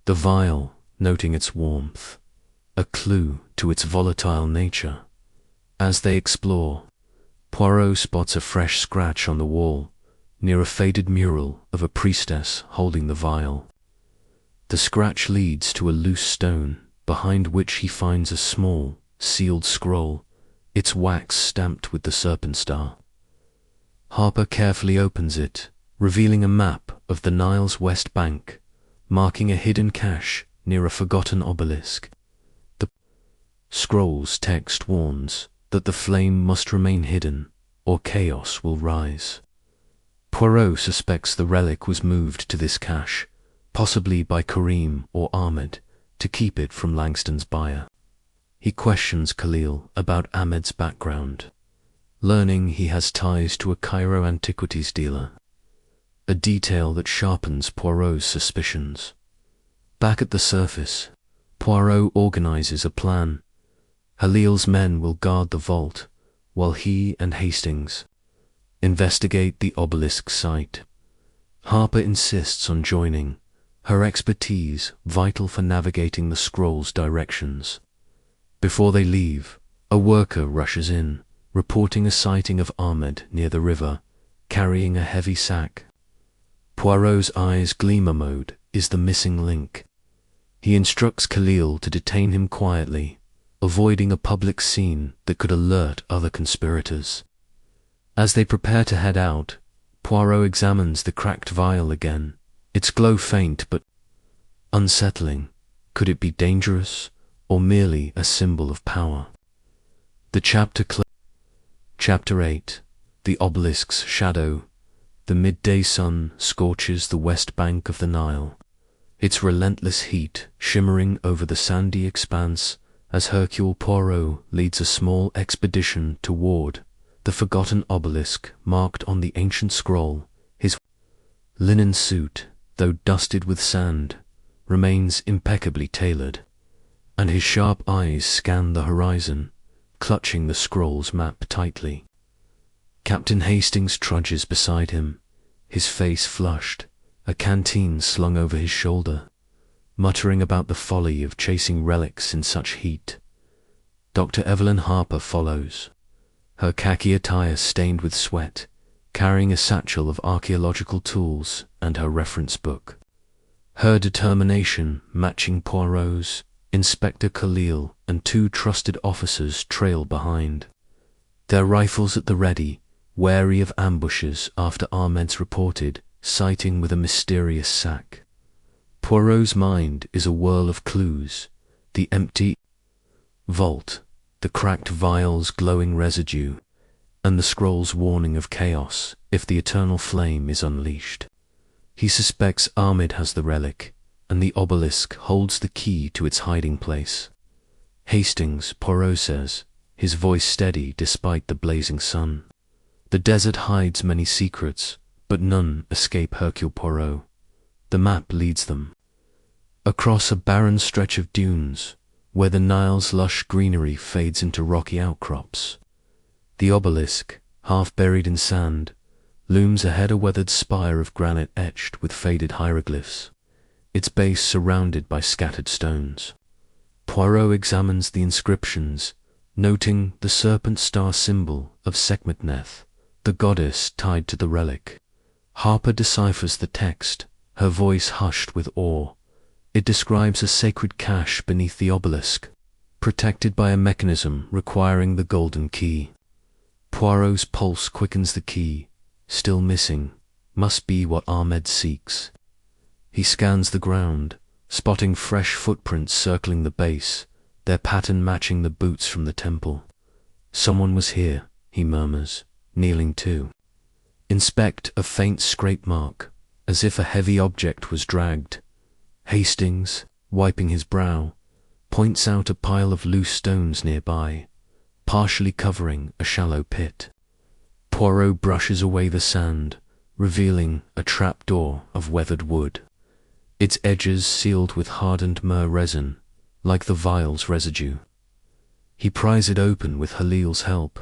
the vial, noting its warmth, a clue to its volatile nature. As they explore, Poirot spots a fresh scratch on the wall, near a faded mural of a priestess holding the vial. The scratch leads to a loose stone, behind which he finds a small, sealed scroll, its wax stamped with the serpent star. Harper carefully opens it, revealing a map of the Nile's west bank, marking a hidden cache near a forgotten obelisk. The scroll's text warns that the flame must remain hidden, or chaos will rise. Poirot suspects the relic was moved to this cache, possibly by Karim or Ahmed, to keep it from Langston's buyer. He questions Khalil about Ahmed's background, learning he has ties to a Cairo antiquities dealer, a detail that sharpens Poirot's suspicions. Back at the surface, Poirot organizes a plan. Khalil's men will guard the vault, while he and Hastings investigate the obelisk site. Harper insists on joining, her expertise vital for navigating the scroll's directions. Before they leave, a worker rushes in, reporting a sighting of Ahmed near the river, carrying a heavy sack. Poirot's eyes gleamer mode is the missing link. He instructs Khalil to detain him quietly, avoiding a public scene that could alert other conspirators. As they prepare to head out, Poirot examines the cracked vial again, its glow faint but unsettling. Could it be dangerous, or merely a symbol of power? The Chapter 8. The obelisk's shadow. The midday sun scorches the west bank of the Nile, its relentless heat shimmering over the sandy expanse as Hercule Poirot leads a small expedition toward the forgotten obelisk marked on the ancient scroll. His linen suit, though dusted with sand, remains impeccably tailored, and his sharp eyes scan the horizon, clutching the scroll's map tightly. Captain Hastings trudges beside him, his face flushed, a canteen slung over his shoulder, muttering about the folly of chasing relics in such heat. Dr. Evelyn Harper follows, her khaki attire stained with sweat, carrying a satchel of archaeological tools and her reference book. Her determination matching Poirot's. Inspector Khalil and two trusted officers trail behind, their rifles at the ready, wary of ambushes after Ahmed's reported sighting with a mysterious sack. Poirot's mind is a whirl of clues: the empty vault, the cracked vial's glowing residue, and the scroll's warning of chaos if the eternal flame is unleashed. He suspects Ahmed has the relic, and the obelisk holds the key to its hiding place. Hastings, Poirot says, his voice steady despite the blazing sun. The desert hides many secrets, but none escape Hercule Poirot. The map leads them across a barren stretch of dunes, where the Nile's lush greenery fades into rocky outcrops. The obelisk, half buried in sand, looms ahead, a weathered spire of granite etched with faded hieroglyphs, its base surrounded by scattered stones. Poirot examines the inscriptions, noting the serpent star symbol of Sekhmetneth, the goddess tied to the relic. Harper deciphers the text, her voice hushed with awe. It describes a sacred cache beneath the obelisk, protected by a mechanism requiring the golden key. Poirot's pulse quickens. The key, still missing, must be what Ahmed seeks. He scans the ground, spotting fresh footprints circling the base, their pattern matching the boots from the temple. Someone was here, he murmurs, kneeling too. Inspect a faint scrape mark, as if a heavy object was dragged, Hastings, wiping his brow, points out a pile of loose stones nearby, partially covering a shallow pit. Poirot brushes away the sand, revealing a trapdoor of weathered wood, its edges sealed with hardened myrrh resin, like the vial's residue. He pries it open with Hercule's help,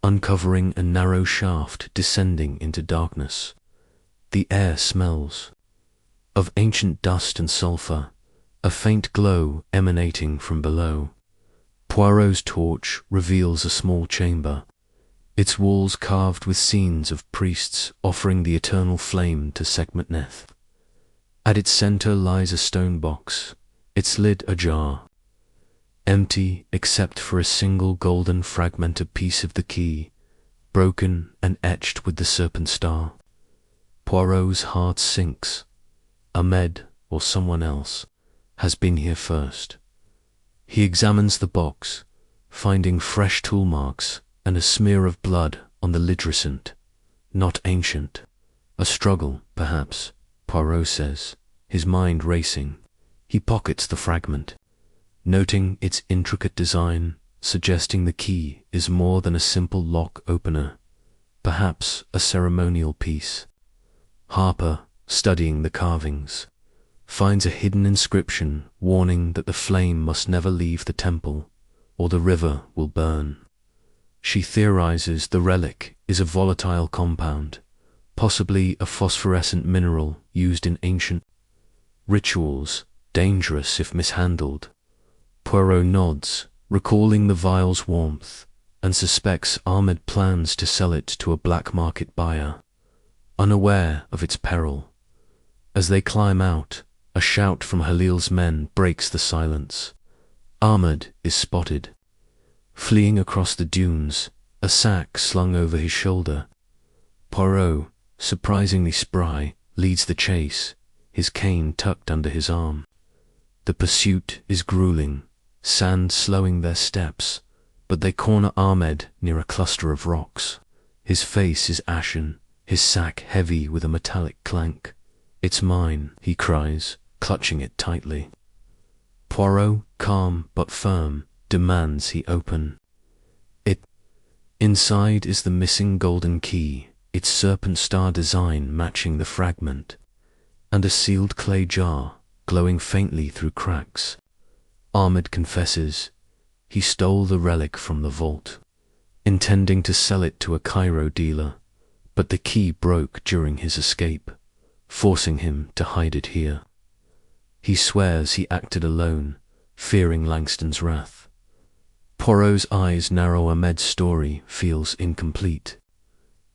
uncovering a narrow shaft descending into darkness. The air smells of ancient dust and sulphur, a faint glow emanating from below. Poirot's torch reveals a small chamber, its walls carved with scenes of priests offering the eternal flame to Sekhmetneth. At its center lies a stone box, its lid ajar, empty except for a single golden fragmented piece of the key, broken and etched with the serpent star. Poirot's heart sinks. Ahmed, or someone else, has been here first. He examines the box, finding fresh tool marks and a smear of blood on the lid recent. Not ancient. A struggle, perhaps, Poirot says, his mind racing. He pockets the fragment, noting its intricate design, suggesting the key is more than a simple lock opener, perhaps a ceremonial piece. Harper, studying the carvings, finds a hidden inscription warning that the flame must never leave the temple, or the river will burn. She theorizes the relic is a volatile compound, possibly a phosphorescent mineral used in ancient rituals, dangerous if mishandled. Poirot nods, recalling the vial's warmth, and suspects Ahmed plans to sell it to a black market buyer, unaware of its peril. As they climb out, a shout from Hercule's men breaks the silence. Ahmed is spotted, fleeing across the dunes, a sack slung over his shoulder. Poirot, surprisingly spry, leads the chase, his cane tucked under his arm. The pursuit is grueling, sand slowing their steps, but they corner Ahmed near a cluster of rocks. His face is ashen, his sack heavy with a metallic clank. "It's mine," he cries, clutching it tightly. Poirot, calm but firm, demands he open it. Inside is the missing golden key, its serpent star design matching the fragment, and a sealed clay jar, glowing faintly through cracks. Ahmed confesses he stole the relic from the vault, intending to sell it to a Cairo dealer, but the key broke during his escape, forcing him to hide it here. He swears he acted alone, fearing Langston's wrath. Poirot's eyes narrow. Ahmed's story feels incomplete.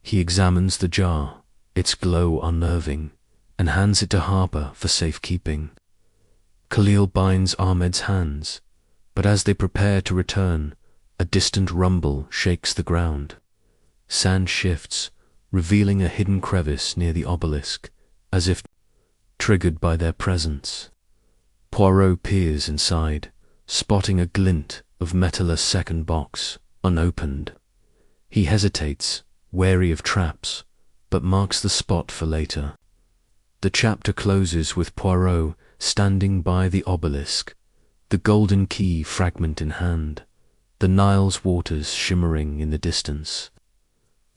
He examines the jar, its glow unnerving, and hands it to Harper for safekeeping. Khalil binds Ahmed's hands, but as they prepare to return, a distant rumble shakes the ground. Sand shifts, revealing a hidden crevice near the obelisk, as if triggered by their presence. Poirot peers inside, spotting a glint of metal. A second box, unopened. He hesitates, wary of traps, but marks the spot for later. The chapter closes with Poirot standing by the obelisk, the golden key fragment in hand, the Nile's waters shimmering in the distance.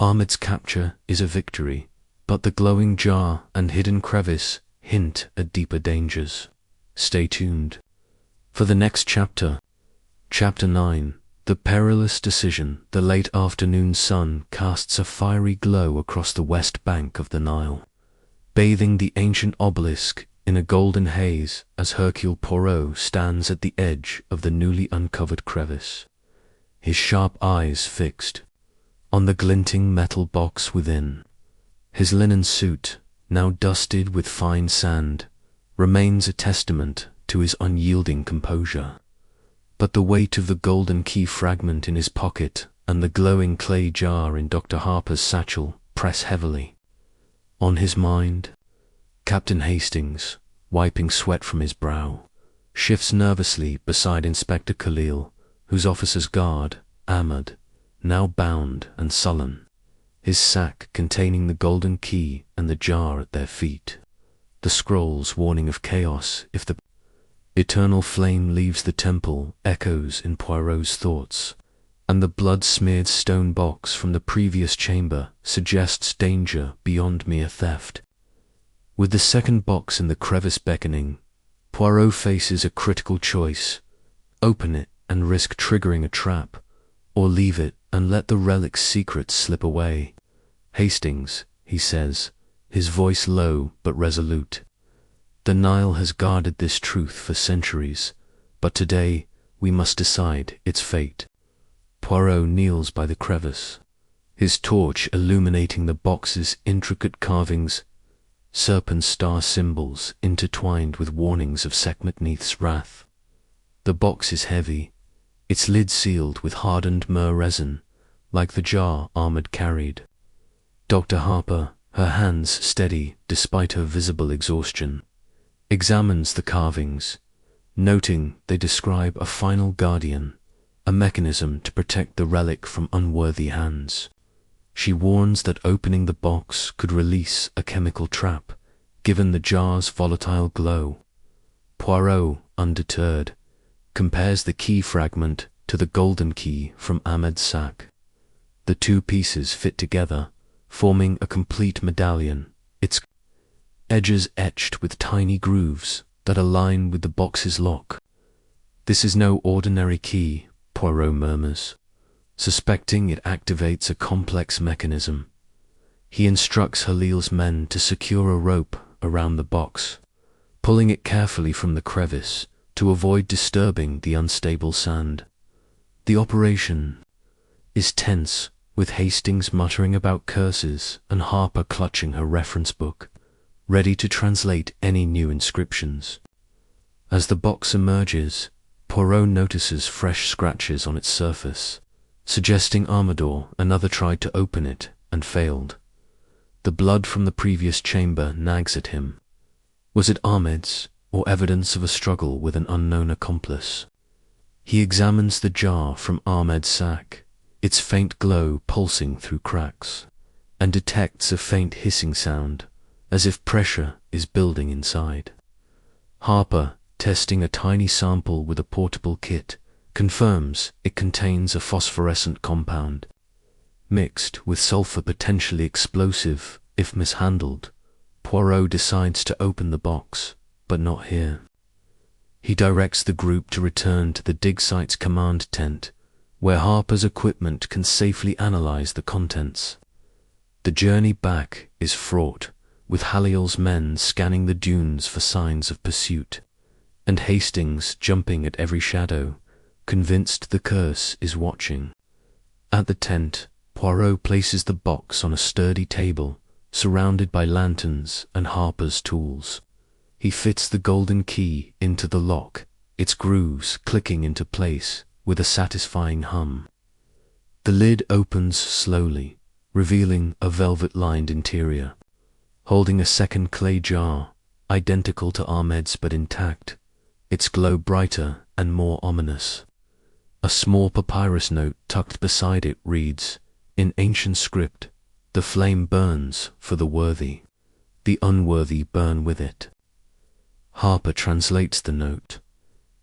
Ahmed's capture is a victory, but the glowing jar and hidden crevice hint at deeper dangers. Stay tuned for the next chapter. Chapter 9. The Perilous Decision. The late afternoon sun casts a fiery glow across the west bank of the Nile, bathing the ancient obelisk in a golden haze as Hercule Poirot stands at the edge of the newly uncovered crevice, his sharp eyes fixed on the glinting metal box within. His linen suit, now dusted with fine sand, remains a testament to his unyielding composure. But the weight of the golden key fragment in his pocket and the glowing clay jar in Dr. Harper's satchel press heavily on his mind. Captain Hastings, wiping sweat from his brow, shifts nervously beside Inspector Khalil, whose officer's guard, Ahmed, now bound and sullen, his sack containing the golden key and the jar at their feet. the scrolls warning of chaos if the eternal flame leaves the temple echoes in Poirot's thoughts, and the blood-smeared stone box from the previous chamber suggests danger beyond mere theft. With the second box in the crevice beckoning, Poirot faces a critical choice: open it and risk triggering a trap, or leave it and let the relic's secrets slip away. "Hastings," he says, his voice low but resolute. "The Nile has guarded this truth for centuries, but today we must decide its fate." Poirot kneels by the crevice, his torch illuminating the box's intricate carvings, serpent star symbols intertwined with warnings of Sekhmet Neith's wrath. The box is heavy, its lid sealed with hardened myrrh resin, like the jar Ahmed carried. Dr. Harper, her hands steady despite her visible exhaustion, examines the carvings, noting they describe a final guardian, a mechanism to protect the relic from unworthy hands. She warns that opening the box could release a chemical trap, given the jar's volatile glow. Poirot, undeterred, compares the key fragment to the golden key from Ahmed's sack. The two pieces fit together, forming a complete medallion, its edges etched with tiny grooves that align with the box's lock. "This is no ordinary key," Poirot murmurs, suspecting it activates a complex mechanism. He instructs Halil's men to secure a rope around the box, pulling it carefully from the crevice to avoid disturbing the unstable sand. The operation is tense, with Hastings muttering about curses and Harper clutching her reference book, ready to translate any new inscriptions. As the box emerges, Poirot notices fresh scratches on its surface, suggesting Amador another tried to open it and failed. The blood from the previous chamber nags at him. Was it Ahmed's, or evidence of a struggle with an unknown accomplice? He examines the jar from Ahmed's sack, its faint glow pulsing through cracks, and detects a faint hissing sound, as if pressure is building inside. Harper, testing a tiny sample with a portable kit, confirms it contains a phosphorescent compound, mixed with sulfur potentially explosive if mishandled. Poirot decides to open the box, but not here. He directs the group to return to the dig site's command tent, where Harper's equipment can safely analyze the contents. The journey back is fraught, with Halil's men scanning the dunes for signs of pursuit, and Hastings jumping at every shadow, convinced the curse is watching. At the tent, Poirot places the box on a sturdy table, surrounded by lanterns and Harper's tools. He fits the golden key into the lock, its grooves clicking into place with a satisfying hum. The lid opens slowly, revealing a velvet-lined interior, holding a second clay jar, identical to Ahmed's but intact, its glow brighter and more ominous. A small papyrus note tucked beside it reads, in ancient script, "The flame burns for the worthy. The unworthy burn with it." Harper translates the note,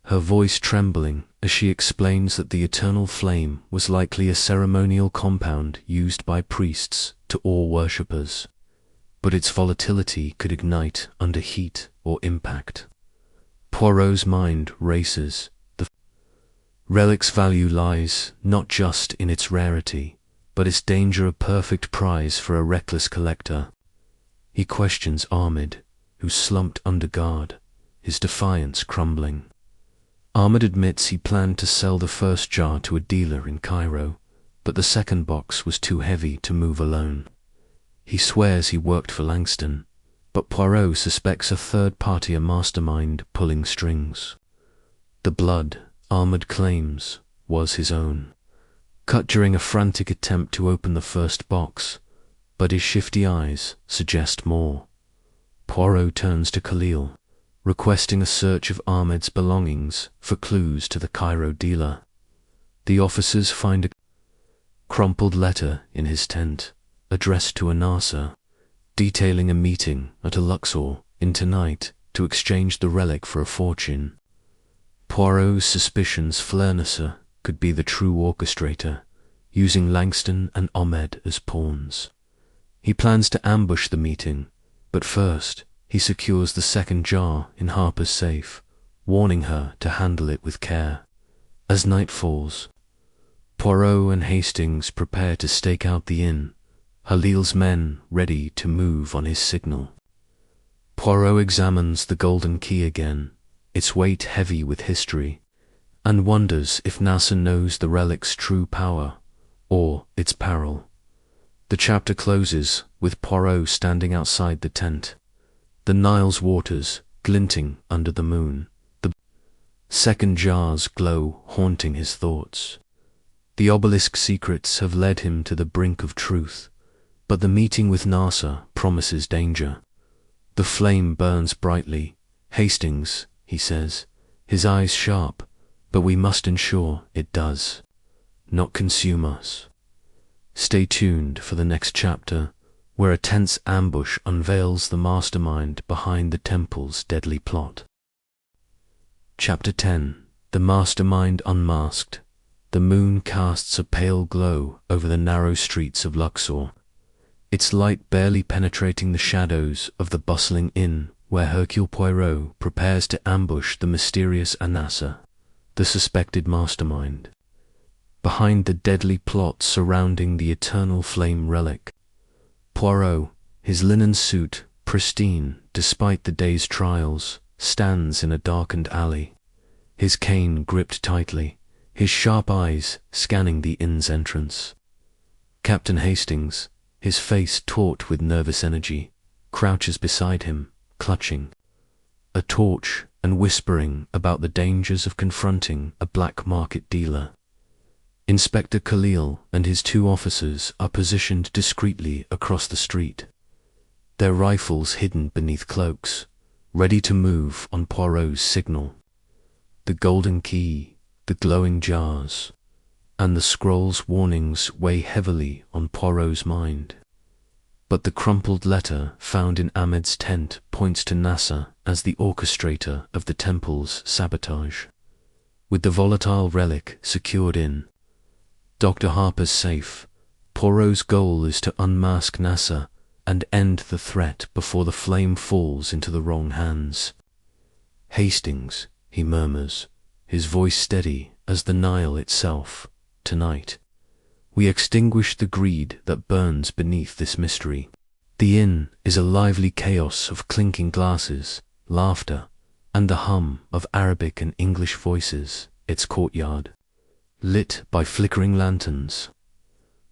her voice trembling as she explains that the eternal flame was likely a ceremonial compound used by priests to awe worshippers, but its volatility could ignite under heat or impact. Poirot's mind races. The relic's value lies not just in its rarity, but its danger a perfect prize for a reckless collector. He questions Ahmed, who slumped under guard, his defiance crumbling. Ahmed admits he planned to sell the first jar to a dealer in Cairo, but the second box was too heavy to move alone. He swears he worked for Langston, but Poirot suspects a third party, a mastermind pulling strings. The blood, Ahmed claims, was his own, cut during a frantic attempt to open the first box, but his shifty eyes suggest more. Poirot turns to Khalil, requesting a search of Ahmed's belongings for clues to the Cairo dealer. The officers find a crumpled letter in his tent, addressed to a Nasser, detailing a meeting at a Luxor in tonight to exchange the relic for a fortune. Poirot's suspicions Fleur could be the true orchestrator, using Langston and Ahmed as pawns. He plans to ambush the meeting, but first he secures the second jar in Harper's safe, warning her to handle it with care. As night falls, Poirot and Hastings prepare to stake out the inn, Halil's men ready to move on his signal. Poirot examines the golden key again, its weight heavy with history, and wonders if Nasser knows the relic's true power, or its peril. The chapter closes with Poirot standing outside the tent, the Nile's waters glinting under the moon. The second jar's glow haunting his thoughts. The obelisk secrets have led him to the brink of truth, but the meeting with Nasser promises danger. The flame burns brightly. Hastings, he says, his eyes sharp, but we must ensure it does not consume us. Stay tuned for the next chapter, where a tense ambush unveils the mastermind behind the temple's deadly plot. Chapter 10. The Mastermind Unmasked. The moon casts a pale glow over the narrow streets of Luxor, its light barely penetrating the shadows of the bustling inn where Hercule Poirot prepares to ambush the mysterious Nasser, the suspected mastermind. Behind the deadly plot surrounding the eternal flame relic, Poirot, his linen suit pristine despite the day's trials, stands in a darkened alley, his cane gripped tightly, his sharp eyes scanning the inn's entrance. Captain Hastings, his face taut with nervous energy, crouches beside him, clutching a torch and whispering about the dangers of confronting a black market dealer. Inspector Khalil and his two officers are positioned discreetly across the street, their rifles hidden beneath cloaks, ready to move on Poirot's signal. The golden key, the glowing jars, and the scroll's warnings weigh heavily on Poirot's mind. But the crumpled letter found in Ahmed's tent points to Nasser as the orchestrator of the temple's sabotage. With the volatile relic secured in Dr. Harper's safe, Poirot's goal is to unmask Nasser and end the threat before the flame falls into the wrong hands. Hastings, he murmurs, his voice steady as the Nile itself, tonight. We extinguish the greed that burns beneath this mystery. The inn is a lively chaos of clinking glasses, laughter, and the hum of Arabic and English voices, its courtyard, lit by flickering lanterns.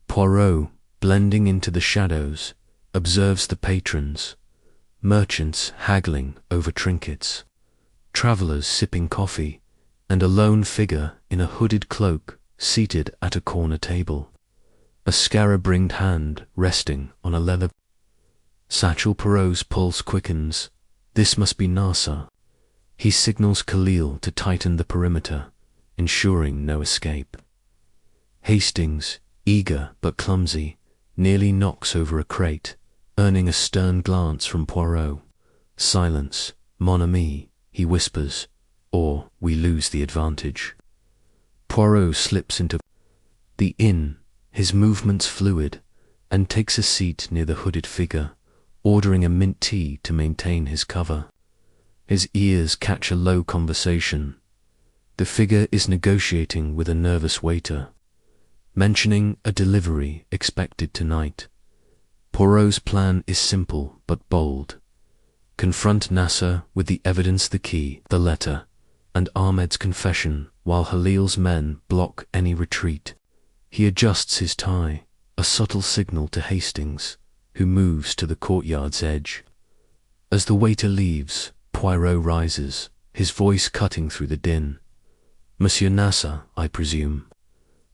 Poirot, blending into the shadows, observes the patrons, merchants haggling over trinkets, travellers sipping coffee, and a lone figure in a hooded cloak seated at a corner table, a scarab-ringed hand resting on a leather satchel. Poirot's pulse quickens. This must be Nasser. He signals Khalil to tighten the perimeter, ensuring no escape. Hastings, eager but clumsy, nearly knocks over a crate, earning a stern glance from Poirot. Silence, mon ami, he whispers, or we lose the advantage. Poirot slips into the inn, his movements fluid, and takes a seat near the hooded figure, ordering a mint tea to maintain his cover. His ears catch a low conversation. The figure is negotiating with a nervous waiter, mentioning a delivery expected tonight. Poirot's plan is simple but bold. Confront Nasser with the evidence, the key, the letter, and Ahmed's confession, while Halil's men block any retreat. He adjusts his tie, a subtle signal to Hastings, who moves to the courtyard's edge. As the waiter leaves, Poirot rises, his voice cutting through the din. Monsieur Nasser, I presume.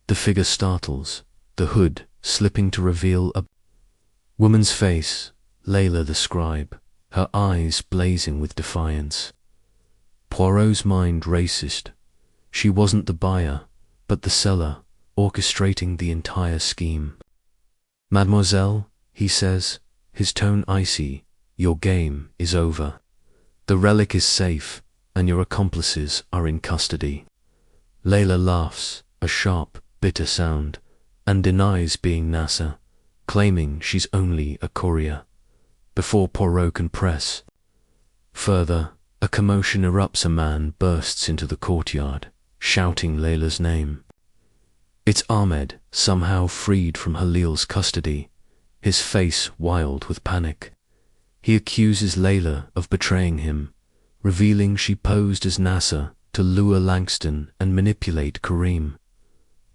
The figure startles, the hood slipping to reveal a woman's face, Layla the scribe, her eyes blazing with defiance. Poirot's mind races. She wasn't the buyer, but the seller, orchestrating the entire scheme. Mademoiselle, he says, his tone icy, your game is over. The relic is safe, and your accomplices are in custody. Layla laughs, a sharp, bitter sound, and denies being NASA, claiming she's only a courier. Before Poirot can press further, a commotion erupts. A man bursts into the courtyard, shouting Layla's name. It's Ahmed, somehow freed from Hercule's custody, his face wild with panic. He accuses Layla of betraying him, revealing she posed as NASA to lure Langston and manipulate Kareem.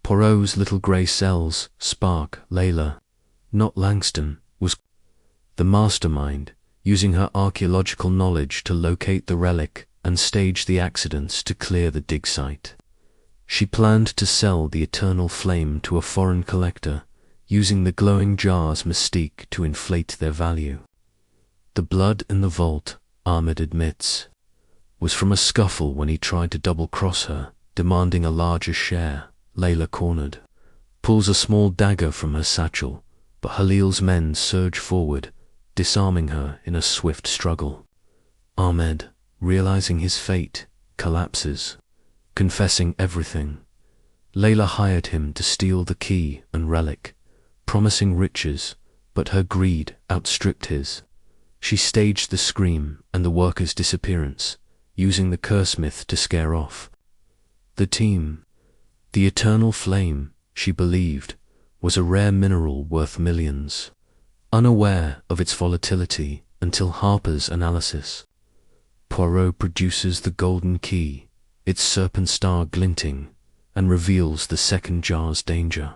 Poirot's little grey cells spark. Layla, not Langston, was the mastermind, using her archaeological knowledge to locate the relic and stage the accidents to clear the dig site. She planned to sell the eternal flame to a foreign collector, using the glowing jar's mystique to inflate their value. The blood in the vault, Ahmed admits, was from a scuffle when he tried to double-cross her, demanding a larger share. Layla, cornered, pulls a small dagger from her satchel, but Hercule's men surge forward, disarming her in a swift struggle. Ahmed, realizing his fate, collapses, confessing everything. Layla hired him to steal the key and relic, promising riches, but her greed outstripped his. She staged the scream and the worker's disappearance, using the curse myth to scare off the team. The eternal flame, she believed, was a rare mineral worth millions, unaware of its volatility until Harper's analysis. Poirot produces the golden key, its serpent star glinting, and reveals the second jar's danger.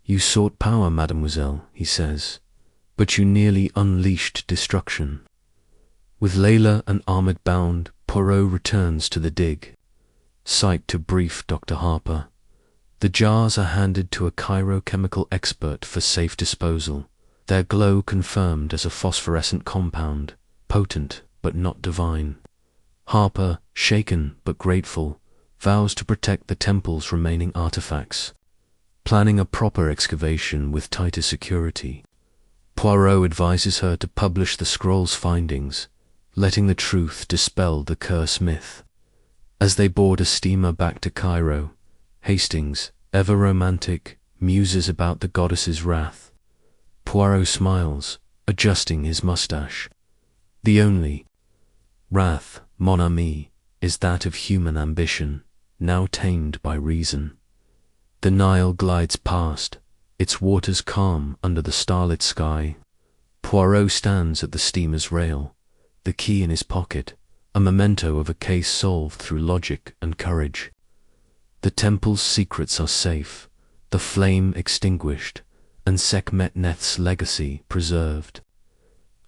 "You sought power, mademoiselle," he says, "but you nearly unleashed destruction." With Layla and Ahmed bound, Poirot returns to the dig. Site to brief Dr. Harper. The jars are handed to a chemical expert for safe disposal, their glow confirmed as a phosphorescent compound, potent but not divine. Harper, shaken but grateful, vows to protect the temple's remaining artifacts, planning a proper excavation with tighter security. Poirot advises her to publish the scroll's findings, letting the truth dispel the curse myth. As they board a steamer back to Cairo, Hastings, ever romantic, muses about the goddess's wrath. Poirot smiles, adjusting his mustache. The only wrath, mon ami, is that of human ambition, now tamed by reason. The Nile glides past, its waters calm under the starlit sky. Poirot stands at the steamer's rail, the key in his pocket, a memento of a case solved through logic and courage. The temple's secrets are safe, the flame extinguished, and Sekhmet-Neth's legacy preserved.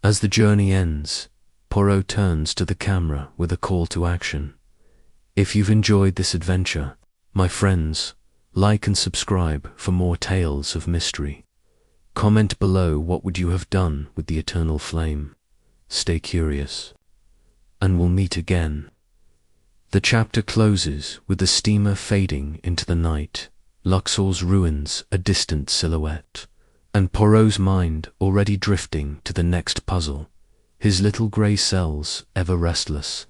As the journey ends, Poirot turns to the camera with a call to action. If you've enjoyed this adventure, my friends, like and subscribe for more tales of mystery. Comment below what would you have done with the eternal flame. Stay curious, and we'll meet again. The chapter closes with the steamer fading into the night, Luxor's ruins a distant silhouette, and Poirot's mind already drifting to the next puzzle, his little grey cells ever restless.